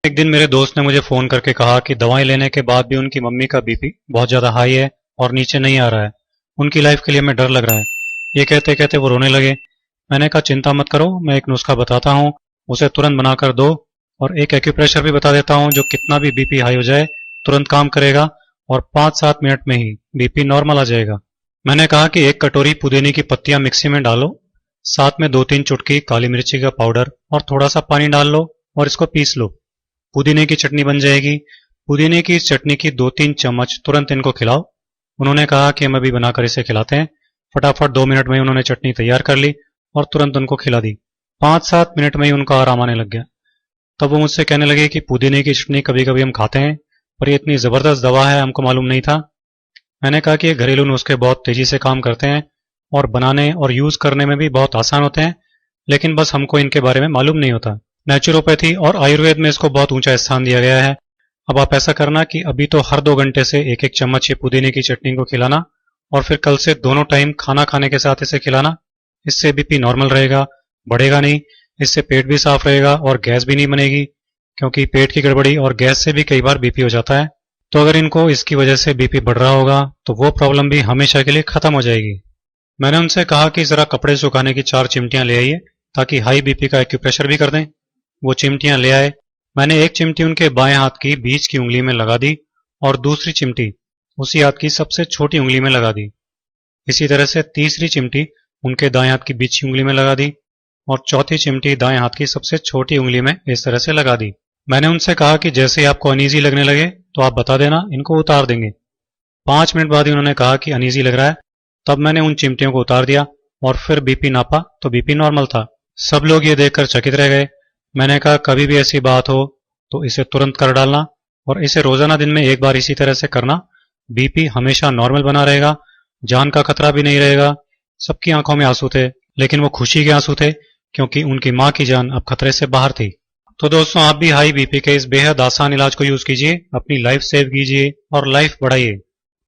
एक दिन मेरे दोस्त ने मुझे फ़ोन करके कहा कि दवाएं लेने के बाद भी उनकी मम्मी का बीपी बहुत ज़्यादा हाई है और नीचे नहीं आ रहा है। उनकी लाइफ के लिए हमें डर लग रहा है। ये कहते कहते वो रोने लगे। मैंने कहा चिंता मत करो, मैं एक नुस्खा बताता हूँ, उसे तुरंत बनाकर दो और एक एक्यूप्रेशर भी बता देता हूँ जो कितना भी बीपी हाई हो जाए तुरंत काम करेगा और 5-7 मिनट में ही बीपी नॉर्मल आ जाएगा। मैंने कहा कि 1 कटोरी पुदीने की पत्तियां मिक्सी में डालो, साथ में 2-3 चुटकी काली मिर्ची का पाउडर और थोड़ा सा पानी डाल लो और इसको पीस लो। पुदीने की चटनी बन जाएगी। पुदीने की इस चटनी की 2-3 चम्मच तुरंत इनको खिलाओ। उन्होंने कहा कि हम अभी बनाकर इसे खिलाते हैं। फटाफट 2 मिनट में ही उन्होंने चटनी तैयार कर ली और तुरंत उनको खिला दी। 5-7 मिनट में ही उनका आराम आने लग गया। तब वो मुझसे कहने लगे कि पुदीने की चटनी कभी कभी हम खाते हैं पर ये इतनी ज़बरदस्त दवा है, हमको मालूम नहीं था। मैंने कहा कि ये घरेलू नुस्खे बहुत तेज़ी से काम करते हैं और बनाने और यूज़ करने में भी बहुत आसान होते हैं, लेकिन बस हमको इनके बारे में मालूम नहीं होता। नेचुरोपैथी और आयुर्वेद में इसको बहुत ऊंचा स्थान दिया गया है। अब आप ऐसा करना कि अभी तो हर 2 घंटे से 1-1 चम्मच ये पुदीने की चटनी को खिलाना और फिर कल से दोनों टाइम खाना खाने के साथ इसे खिलाना। इससे बीपी नॉर्मल रहेगा, बढ़ेगा नहीं। इससे पेट भी साफ रहेगा और गैस भी नहीं बनेगी, क्योंकि पेट की गड़बड़ी और गैस से भी कई बार बीपी हो जाता है। तो अगर इनको इसकी वजह से बीपी बढ़ रहा होगा तो वो प्रॉब्लम भी हमेशा के लिए खत्म हो जाएगी। मैंने उनसे कहा कि जरा कपड़े सुखाने की 4 चिमटियां ले आइए ताकि हाई बीपी का एक्यूप्रेशर भी कर दें। वो चिमटियां ले आए। मैंने एक चिमटी उनके बाएं हाथ की बीच की उंगली में लगा दी और दूसरी चिमटी उसी हाथ की सबसे छोटी उंगली में लगा दी। इसी तरह से तीसरी चिमटी उनके दाएं हाथ की बीच की उंगली में लगा दी और चौथी चिमटी दाएं हाथ की सबसे छोटी उंगली में इस तरह से लगा दी। मैंने उनसे कहा कि जैसे ही आपको अनईजी लगने लगे तो आप बता देना, इनको उतार देंगे। 5 मिनट बाद ही उन्होंने कहा कि अनईजी लग रहा है। तब मैंने उन चिमटियों को उतार दिया और फिर बीपी नापा तो बीपी नॉर्मल था। सब लोग ये देखकर चकित रह गए। मैंने कहा कभी भी ऐसी बात हो तो इसे तुरंत कर डालना और इसे रोजाना दिन में 1 बार इसी तरह से करना। बीपी हमेशा नॉर्मल बना रहेगा, जान का खतरा भी नहीं रहेगा। सबकी आंखों में आंसू थे, लेकिन वो खुशी के आंसू थे क्योंकि उनकी मां की जान अब खतरे से बाहर थी। तो दोस्तों, आप भी हाई बीपी के इस बेहद आसान इलाज को यूज कीजिए, अपनी लाइफ सेव कीजिए और लाइफ बढ़ाइए।